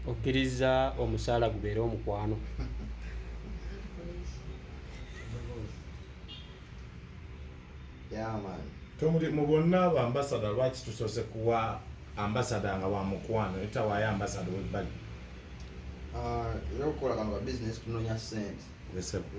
okkiriza omusaala gubeere omukwano. Tomuli mu bonna aba ambassador lwaki tusoose kuwa ambassador nga wa mukwano etawaayo ambassador webbali? Era okukola kano ka business tunoonya ssente.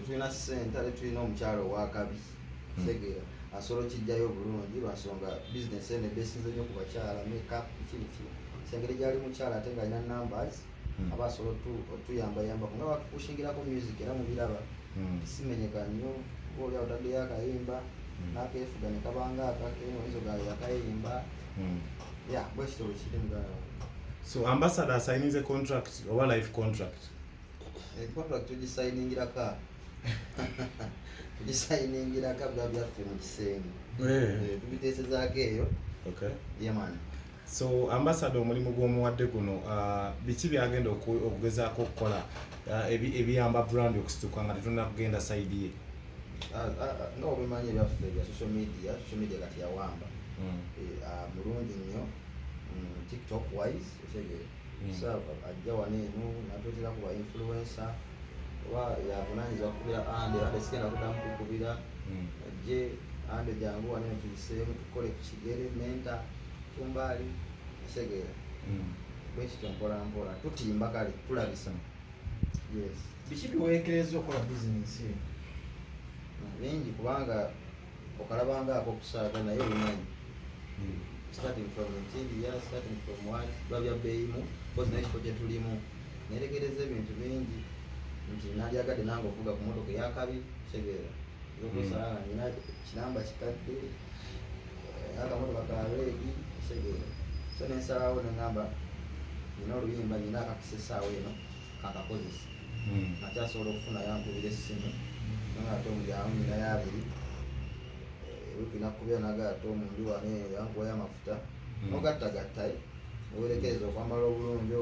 Tulina ssente ate tulina omukyalo owakabi tegeera asobola kijjayo obulungi lwansonga business eno ebeesinze nnyo ku bakyala makeup kiki sengeri gyali mukyala ate nga alina numbers aba asobola otuyambayambako nga bakushingirako music era mubiraba simenyeka nnyo oli otaddeyo akayimba n'akeefuga ne kabanga akake oyinza ogayo yakayimba bwe kitolo kiri mugala. So ambassador assigninze contract oba life contract? Contract tugisayiningiraka tugisayiningiraka bwa byaffe mu kisenge tubiteesezaako eyo. Yeah man. So ambassador omulimu gw'omuwadde guno biki byagenda okugezaako okukola ebiyamba brand okusituka nga tetulina kugenda side ye? Nga obimanyi ebyaffe bya social media kati yawamba mulungi nnyo TikTok wise otegere so ajja wano eno natuutira ku ba influencer oba yavunanyizibwa kukubira ande sigenda kuddamu kukubira ajje ande jangu wano eno tuyiseemu tukole ku kigere menta kumbaali otegera bwe kityo mpola mpola tutimba kale tulabisa. Yes. Biki biweekereza okukola bizinensi eyo? Bingi kubanga okalabangako okusaaga naye obimanyi starting from interior, starting from what babya beyimu because n'ekifo kye tulimu nerekereza ebintu bingi nti nandyagadde nange okuvuga ku motoka eyakabi tegeera okusanga nina kinamba kitadde akamotoka kabeegi tegeera so nensalawo nengamba nina oluyimba nina akakisa essaawa eno kakakozesa nakyasobola okufuna yankubira essimu nangate omulyango nina yabiri wiki nakubya nagata omundi wane yankuwa y'amafuta nogattagattaye owerekereza okwambala obulungi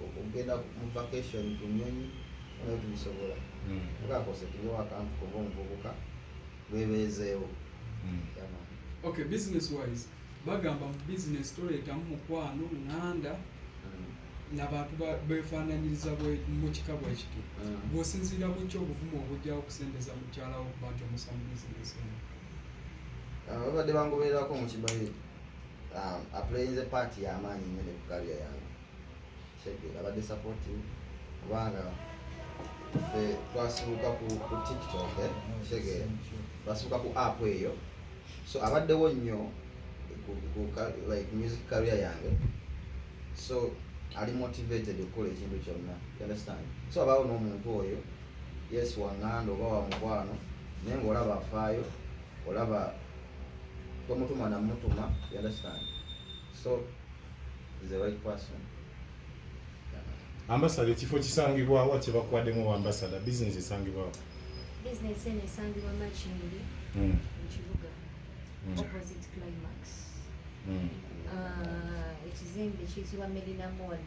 okugenda mu vacation ku nnyonyi naye tubisobola okakose tuliwo akantu koba omuvubuka bwebeezeewo. Okay, business wise bagamba mu business toleetamu mukwano ŋŋanda n'abantu beefaananyiriza mu kika bwe kiti bw'osinziira bukyo obuvumu obujjawo okusendeza mukyala wo kuba nti omusa mu bizinesi eno? Babadde bangobererako mu kibayi aplayinze paati y'amaanyi nnyo ne ku kaliya yange shekera abadde supportive kubanga ffe twasibuka ku TikTok shekera twasibuka ku app eyo so abaddewo nnyo like music career yange so ali motivated okukola ekintu kyonna, you understand? So abawo n'omuntu oyo yes waŋŋanda oba wa mukwano naye ng'olaba afaayo olaba tomutuma namutuma, you understand? So is the right person. Ambassador ekifo kisangibwawo kye bakuwaddemu wa ambassador business esangibwawo? Business eno esangibwa Makindi mu kibuga opposite Climax. Ekizimbe kiyitibwa Melina Mall.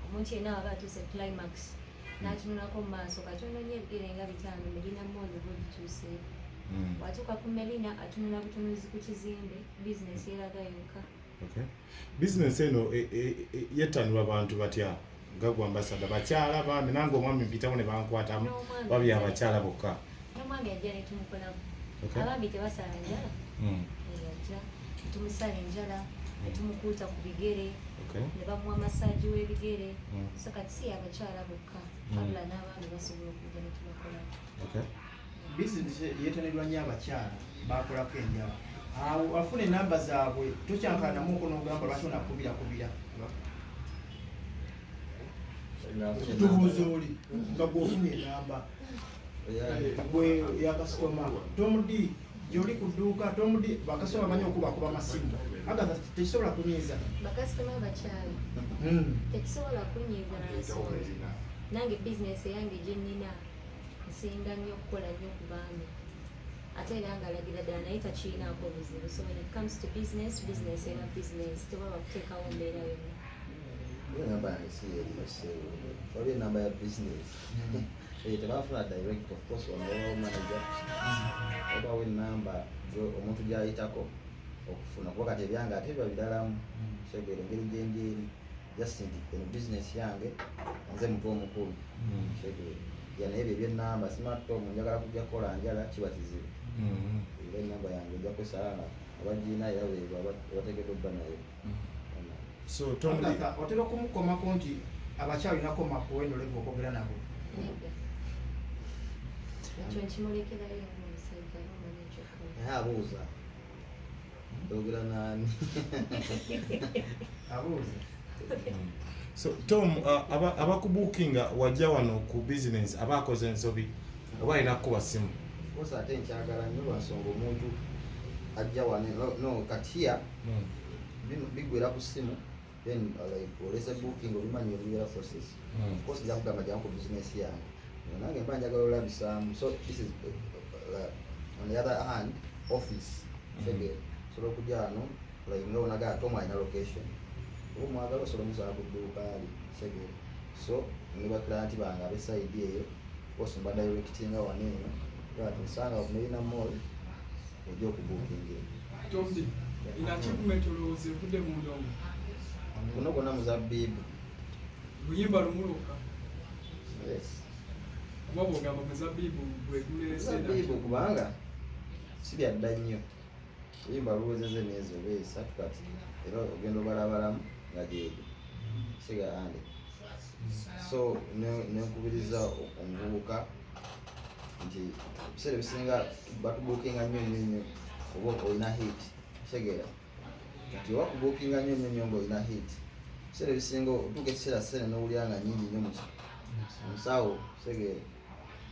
Omuntu yenna waba atuuse Climax n'atunulako mu maaso katono nnyo ebigere nga bitaano Melina Mall oba ogituuseeko. Watuuka ku Melina atunula butunuzi ku kizimbe business eraga yokka. Business eno yettanirwa bantu batya gagwa ambassador bakyala bambi nange omwami mpitamu ne bankwatamu babya abakyala bokka? N'omwami ajja ne tumukolako abambi tebasala njala ajja tumusala enjala ne tumukuuta ku bigere ne bamuwa massage w'ebigere so kati si abakyala bokka wabula n'abaami basobola okujja ne tubakolako. Bizinesi yeetanirwa nnyo abakyala bakolako enjala awo afuna enamba zaabwe tokyankalanamuko n'ogamba lwaki onakubira tubuuza oli nga gweofunye enamba gwe yakasitoma tomudi gyoli ku dduuka tomudi bakasitoma bamanyi okubakuba amasimu agaza tekisobola kunyiiza bakasitoma bakyala tekisobola kunyiiza nansonga nange bizinesi eyange gye nnina nsinga nnyo okukola nnyo ku baami ate era nga alagira ddala naye takiinaako obuzibu so when it comes to business era business tebaba kuteekawo mbeera yonna. Enamba yange si erimaseewo waliwo enamba ya business tebafuna direct of course wanabawo manager obawo enamba omuntu gyayitako okufuna kuba kati ebyange ate biba bidalamu kitegeera engeri gyenjeeri just nti eno bizinesi yange nze mutu omukulu kitegeera naye ebyo ebyennamba smartphone njagala kujja kukola njala kiba kizibu era ennamba yange ojja kwesala abagiina era weebwe abateekeddwa obba nayo. So Tom Lee otera okumukomako nti abakyalinako makuwendo levu okwogera nabo ekyo nkimulekerayo omusajja omanyi ekyokola naye abuuza oyogera nani abuuza. So Tom, abakubuukinga wajja wano ku business abakoze ensobi oba alina kukuba simu? kosa ate nkyagala nnyo lwansonga omuntu ajja wane no katiya bigwera ku simu then like olese booking obimanyi ebibeera process course ja kugamba jangu ku business yange nange mba njagala olabisaamu. So this is on the other hand office fege solo okujja wano like nga onaga Tom alina location omwagala osobola omusaba ku dduuka ali fege so ne baklanti bange abesaidi eyo course mba directinga wane eno tusanga okumenya mall ojja okubookingira. Tom Lee, ina achievement olowooza evudde mu ndongo kuno gonna muzabbiibu luyimba lumuluka yes kuba bwogamba muzabbiibu bweguleese muzabbiibu kubanga si byadda nnyo luyimba luwezeze emyezi oba esatu kati era ogenda obalabalamu nga gyegyo sigayande. So nenkubiriza omuvubuka nti ebiseera ebisinga batubuukinga nnyo oba olina hit kitegeera kati oba kubuukinga nnyo ng'olina hit ebiseera ebisinga otuuka ekiseera sene n'owulira nga nnyingi nnyo musawo kitegeera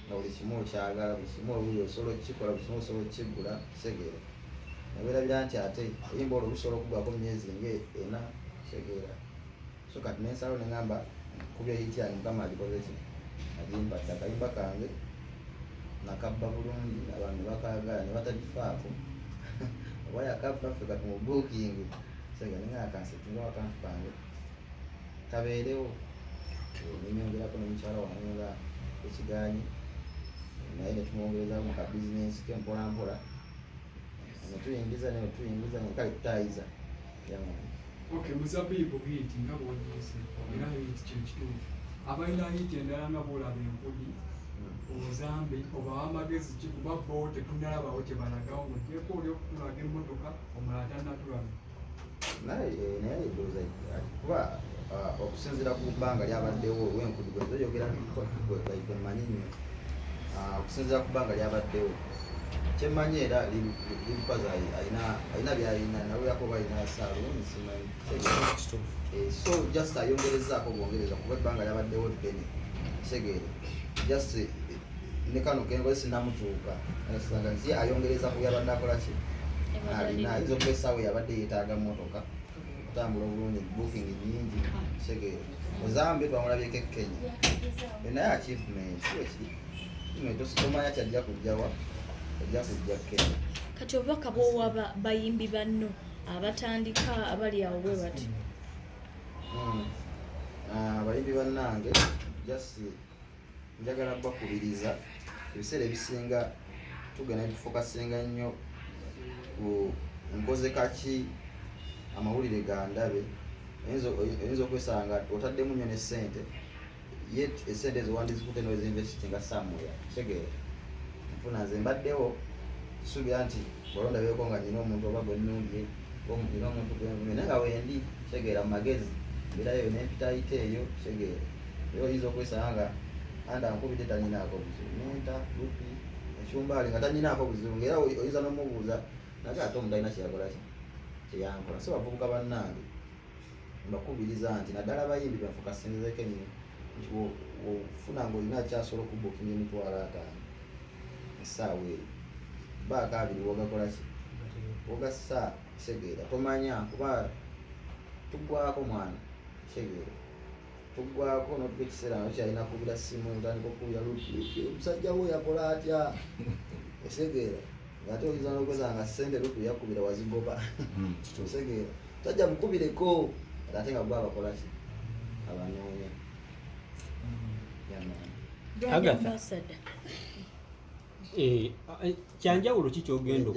nga buli kimu okyagala buli kimu oluli osobola okukikola buli kimu osobola okukigula kitegeera nabeerabira nti ate eyimba olwo lusobola okugwako mu myezi nga 4 kitegeera. So kati nensalawo neŋŋamba kubya hit yange mukama agikoze ki agimpatta akayimba kange nakabba bulungi abantu bakagala ne batagifaako oba yakabba ffe kati mu booking sega ninga akansetinga wakantu kange kabeerewo nenyongerako nemukyala wange nga ekiganyi naye netumwongereza mu kabizinesi ke mpolampola netuyingiza nekale kutayiza yamani. Okay, muzabbiibu hit nga bwonyese era hit kyekituufu abalina hit endala nga boolaba enkudi obuzambi oba amagezi kikuba bo tetunalabawo kyebalagawo ng'ogyeko oli okutulaga emmotoka omulala tannatulaga naye edoza kuba okusinziira ku bbanga lyabaddewo olw'enkudi bwe zoyogera emanyi nnyo okusinziira ku bbanga lyabaddewo kyemmanyi era limukazi alina byalina nawuyakoba alina saaloni simanyi so just ayongerezaako bwongereza kuba ebbanga lyabaddewo ddene kitegeere just ne kano kengo sinamutuuka nasanga nzi ayongereza ku yabadde akola ki alina ayinza okuba essaawa yabadde yeetaaga mmotoka kutambula obulungi booking nyingi kitegeere muzambe twamulabyeko ekkenya naye achievement tomanya kyajja kujjawa ajja kujja Kenya. Kati obubaka bw'owa bayimbi banno abatandika abali awo bwe bati abayimbi bannange just njagala bakubiriza ebiseera ebisinga tugenda tufokasinga nnyo ku nkoze kaki amawulire ga ndabe oyinza okwesanga otaddemu nnyo n'essente yet essente ezo wandizikute n'ozinvestinga somewhere kitegeera nfuna nze mbaddewo kisuubira nti bolonda beeko nga nina omuntu oba gwennumbye nina omuntu gwennumbye naye nga wendi kitegeera mu magezi mbeerayo n'empitayite eyo kitegeera era oyinza okwesanga nga anda nkubidde tanyinaako buzibu nenta lupi ekyumbaali nga tanyinaako buzibu ngaera oyinza n'omubuuza naye ate omuntu alina kyeyakolaki kyeyankola. So bavubuka bannange mbakubiriza nti naddala abayimbi benfokasinzeko ennyo nti ofuna ng'olina kyasobola okubookinga emitwalo 5 essaawa eyo baaka abiri wogakolaki wogassa kitegeera tomanya kuba tuggwako mwana kitegeera tuggwako notuka ekiseera nga kyalina kubira simu ntandika okubira luti omusajja we yakola atya kitegeera ate oyinza n'okwesanga ssente lutu yakubira wazigoba kitegeera tajja mukubireko ate nga gwe abakolaki abanoonya kyanjawulo ki kyogenda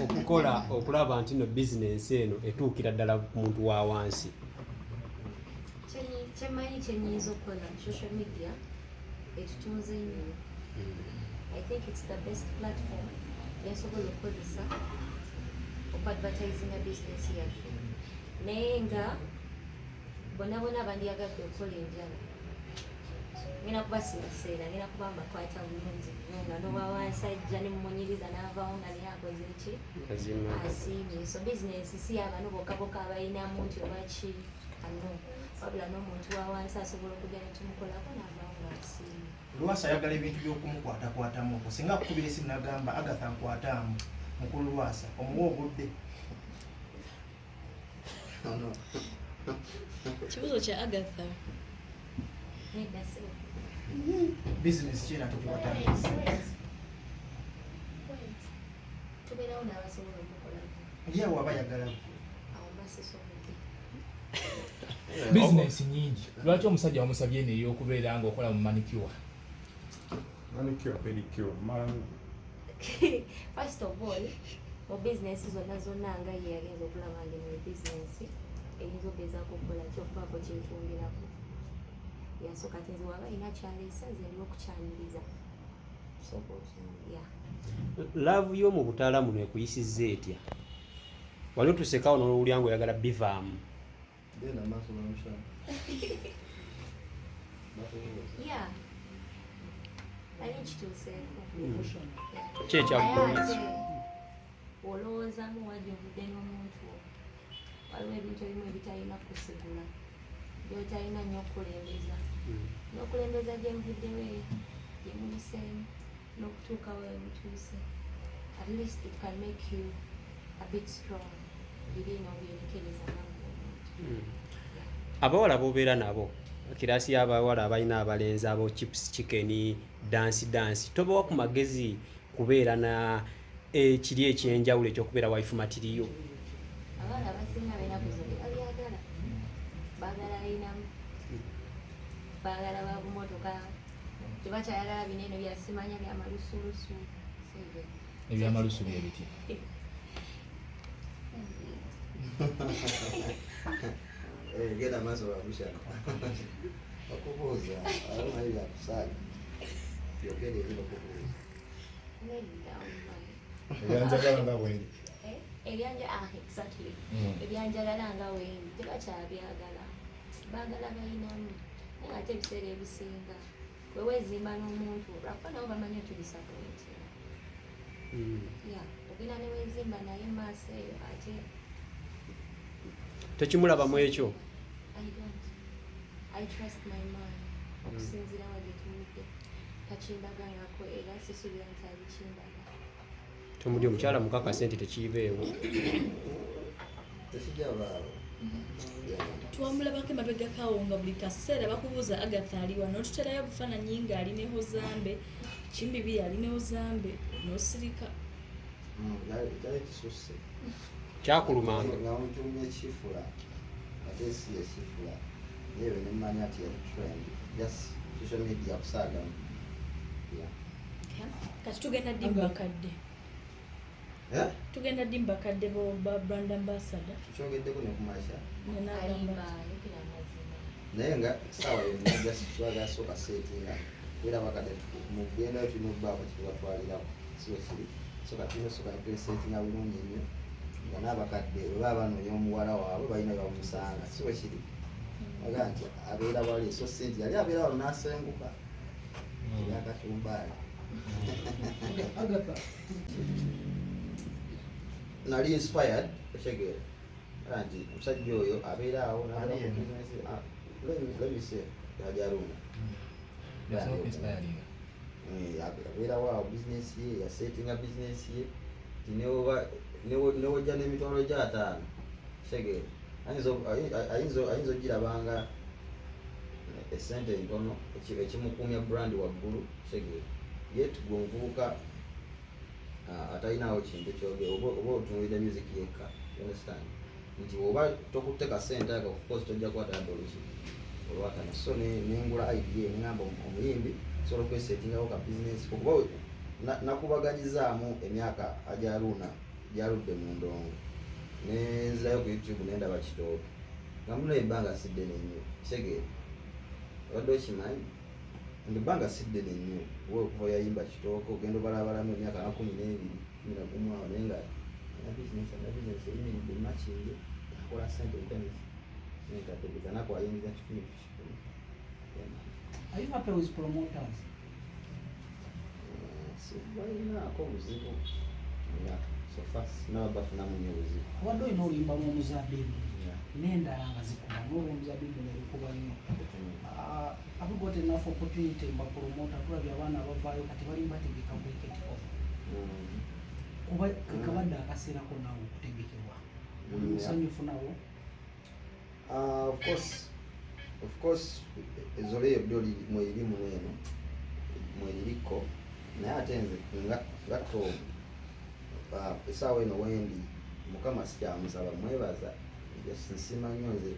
okukola okulaba nti no bizinensi eno etuukira ddala ku muntu wa wansi? Kyemanyi kyenyinza okukola social media etutunze nnyo. I think it's the best platform yensobola okukozesa okuadvertisinga bizinensi yaffe, naye nga bonna bandyagadde okukola enjala ngenda kubasiiraseera, ngenda kuba mbakwata bulungi nnyo nga noba wansi ajja ne mumunyiriza n'avaawo nga naye akoze ki asiimye. So bizinensi si abantu bokka abayinamu nti oba ki ano, wabula n'omuntu wa wansi asobola okujja ne tumukolako n'avaawo nga asiimye. Lwasa ayagala ebintu by'okumukwatakwatamu okwo, singa akukubira esimu n'agamba Agatha nkwatamu, mukulu Lwasa omuwa obudde. Kibuzo kya Agatha. Nedda si Bizinesi ki era tukiwatamu? tubeerawo n'abasobola okukolako Ye waba ayagala awo mbasisobodde. Bizinesi nyingi, lwaki omusajja wamusabye eno ey'okubeera ng'okola mu manicure? Manicure, pedicure, marangu. First of all, mu bizinensi zonna nga ye yagenza okulaba nti mu bizinensi eyinza okugezaako okukola kyokubaako kyetwongerako. Yasooka ati nze waba alina kyaleesa nze eriwo okukyaniriza. Laavu y'omu butaala muno ekuyisizza etya? Wali otusekawo n'olwulya ng'oyagala bivaamu? Ali kituuseeko. Ki ekyakukola? Olowoozamu wajja ovudde n'omuntu waliwo ebintu ebimu ebitalina kusigula byotalina nnyo okukulembeza, n'okulembeza gye muvuddewo gye muyiseemu n'okutuukawo emutuuse. At least it can make you a bit strong. Birina obyerekereza nange. Abawala b'obeera nabo, kirasi y'abawala abalina abalenzi abo chips chicken dansi tobawa ku magezi kubeera na ekiri ekyenjawulo ekyokubeera wife material? Abaana abasinga balina kuzobe babyagala, baagala ayinamu, baagala ba bumotoka, tebakyayagala binene byasimanya byamalusulusu. Ebyamalusu bye biti? Genda maaso babushana okubuuza abamanyi byakusaaga byogere ebyo okubuuza Ebyanjagala nga bwendi. Exactly. Ebyanjagala nga wendi tebakyabyagala, baagala bayinamu. Naye ate ebiseera ebisinga wewezimba n'omuntu lwakuba nabo bamanyi otubisapointi. Ogenda newezimba naye maaso eyo ate Tekimulabamu ekyo? I trust my man. Okusinziira wadde tumudde takimbagangako era sisuubira nti abikimbaga. Tomuli omukyala mukakase nti tekiibeewo? tekijabaawo. Twamulabako emabegakawo nga buli kaseera bakubuuza Agatha ali wano, n'otuterayo obufaananyi ng'ali ne Hozambe, Kimbibi ali ne Hozambe, n'osirika. Kyali kisusse Kyakulumanga? nga mutumye ekifula ate si ekifula naye bwe nemanya nti yali trend just social media kusaagamu. Kati tugenda ddi mbakadde? Tugenda ddi mbakadde ba brand ambassador? Tukyogeddeko ne kumasha Nenagamba naye nga sawa yonna just twagasooka seetinga era bakadde mugenda tulina okubaako kitubatwaliramu siwe kiri soka tulina soka seetinga bulungi nnyo nga n'abakadde bwe baba banoonya omuwala waabwe balina bamusanga siwe kiri aga nti abeera wali so sente yali abeera wano n'asenguka ebyakacumbaali. Nali inspired ekyegeera nti omusajja oyo abeera awo lemise yajaluna abeerawo awo bizinesi ye yasetinga bizinesi ye ti newojja n'emitwalo gy'ataano kitegeera ayinza ogirabanga esente ntono ekimukumya brand waggulu kitegeera ye tugwe omuvubuka atalinawo kintu kyogera oba otunulira music yekka understand nti oba tokutte kasente ako of course tojja kukwata doluki olwatana so nengula idea nengamba omuyimbi sobola okwesetingako ka business kuba nakubaganyizaamu emyaka gyaludde mu ndongo nenzirayo ku YouTube nendaba kitooke nga muno ebbanga siddene nnyo kitegeera obadde okimanyi nga ebbanga siddene nnyo we okuva yayimba kitooke ogenda obalabalamu emyaka nga 12 11 awo naye nga bizinesi eyimiridde makingi akola sente butanisi nekategeka nakwayingiza 10. Are you happy with promoters? Sibalinaako buzibu nga sofa nababafunamu nnyo buzibu. Wadde olina oluyimba lw'omuzabbibu n'endala nga zikuba n'olw'omuzabbibu ne lukuba nnyo. Have you got enough opportunity mba promoter tulabye abaana abavaayo kati bali bategeka wicket off. Kuba kabadde akaseerako nawe okutegekebwa. Musanyufu nawo? Of course ezo leyo byo mwerimu eno mweririko naye ate nze nga Tom essaawa eno wendi Mukama sikyamusaba mwebaza nsiima nnyo nze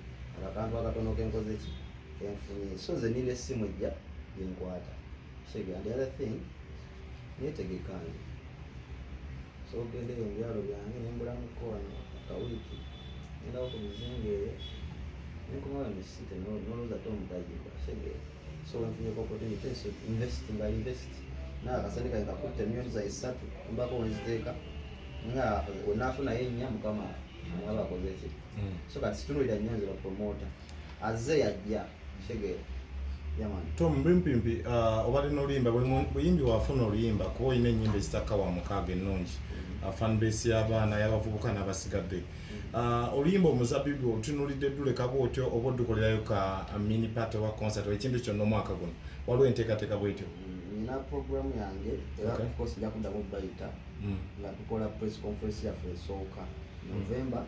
akantu akatono kenkoze ki kenfunye so nze nina essimu ejja yenkwata shege and the other thing netegekanye so ogendeyo mu byalo byange nembulamuko wano akawiiki nendawo ku mizingeeyo nenkomawo emisite noloza tomutayimba shege so wenfunyeko opportunity so invest naye akasente kange kakutte millions za 3 mbako wenziteeka nga wenafunayo 4 Mukama aba akoze ki so kati sitululira nnyo nze bapromota azze yajja shege yamani Tom Bimpimpi obadde n'oluyimba buyimbi wafuna oluyimba kuba olina ennyimba ezitaka wa mukaaga ennungi fanbase y'abaana y'abavubuka n'abasigadde oluyimba omuzabbibu otunulidde dduleka bwotyo oba oddukolerayo ka mini party wa concert ekintu kyonna omwaka guno waliwo enteekateeka bwetyo nina programu yange era of course nja kuddamu bayita nga tukola press conference yaffe esooka November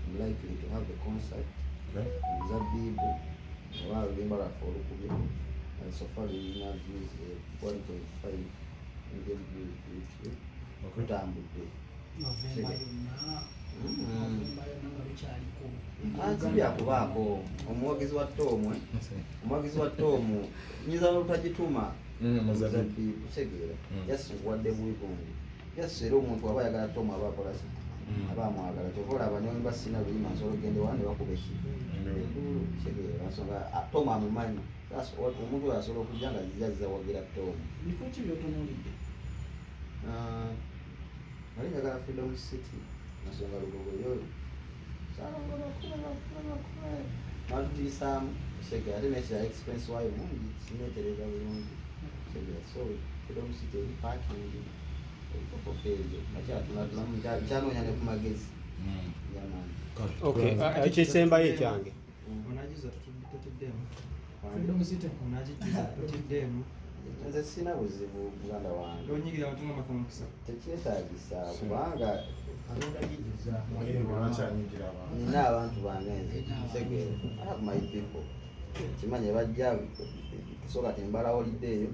I'm likely to have a concert Zabbibu oba oluyimba lwaffe olukubye so far lulina views 1.5 million views ku YouTube kutambudde November yonna nga lukyaliko byakubaako omuwagizi wa Tom nyiza lutagituma Zabbibu tegeera yasinkuwadde bwigundu era omuntu aba ayagala Tom aba akola ki aba amwagala kyova olaba newemba sina luyima nsobola ogende wano nebakuba ekigulu tegeera nsonga Tom amumanyi omuntu oyo asobola okujja nga ziza wagira Tom bifo ki byotunuulidde ali njagala Freedom City nasonga lugogo yoyo natutiisaamu shege ate nekira expense wayo mungi sinetereza bulungi shege so Freedom City eri parking ebifofofeezo nakyanoonya ne ku magezi yamaani ekisembayo ekyange nze sina buzibu muganda wange tekyetaagisa kubanga nina abantu bange nze kitegeere I have my people kimanye bajja soka tembala holiday eyo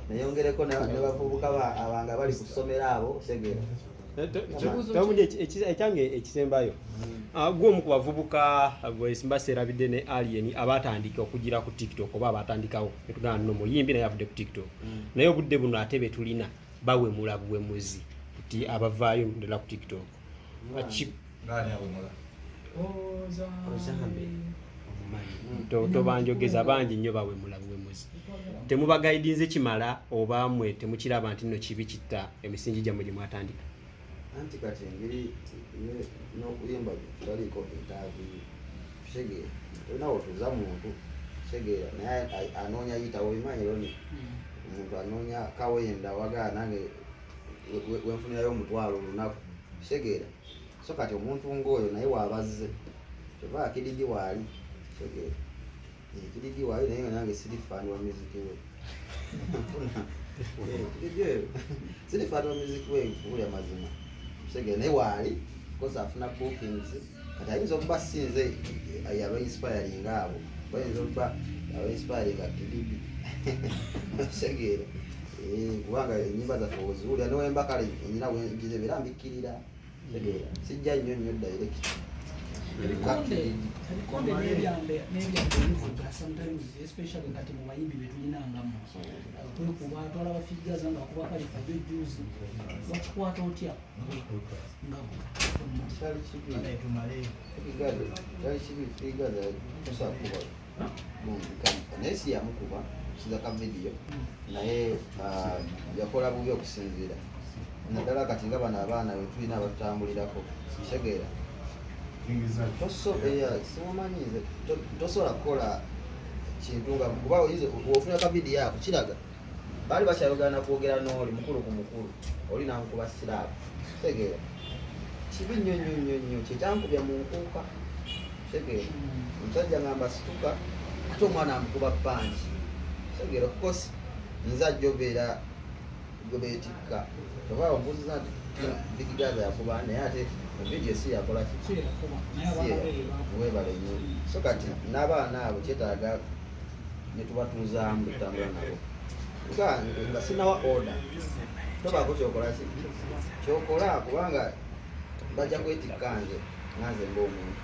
neyongereko ne bavubuka abange abali ku ssomero abo kitegeera ekyange ekisembayo gwomu ku bavubuka simbaseerabidde ne Alien abatandika okugira ku TikTok oba abatandikawo netugana nno muyimbi naye avudde ku TikTok naye obudde buno ate betulina bawemula buwemuzi nti abavaayo ndala ku TikTok tobanjogeza bangi nnyo bawemula buwemuzi temubagaidinze kimala oba mwe temukiraba nti nno kibi kitta emisingi gyammwe gye mwatandika anti kati engeri n'okuyimba tulaliko interview kitegeera tolina otuuza muntu kitegeera naye anoonya yitawo imanyiro ni omuntu anoonya kawenda wagala nange wenfunirayo omutwalo olunaku kitegeera so kati omuntu ng'oyo naye waabazze kyova akididi waali kitegeera ekididi waali naye nange sirifaani wa muziki we sirifaani wa muziki we nkuulya mazima kitegeera naye waali because afuna bookings kati ayinza okuba sinze yaba inspiring abo bayinza okuba yaba inspiring akididi kitegeera kubanga enyimba zaffe oziwulira newemba kale nyina wengize beera mbikkirira kitegeera sijja nnyo direct ebikonde n'ebyambe bivuga sometimes especially kati mu bayimbi betulinangamu kwekuba twalaba figaza nga kuba kalifa jo juzi wakikwata otya nga naye si yamukuba kiza ka video naye yakola bubi okusinzira naddala kati nga bano abaana betulina abatutambulirako kitegeera simumanyize tosobola kukola kintu nga kuba ofuna ka video ako kiraga baali bakyayogana kwogera n'oli mukulu ku mukulu oli namukuba siraabu kitegeera kibi nnyo kyekyankubya mu nkuuka kitegeera omusajja ngamba situka ate omwana amukuba panki kitegeera okukosi nza jobeera gobeetikka oba ombuuziza nti bigigaza yakuba naye ate mu video si yakola webale nnyo so kati n'abaana abo kyetaaga ne tubatuuzaamu tutambula nabo nga sinawa order tobaako kyokola ki kyokola kubanga bajja kwetikka nze ngaze ng'omuntu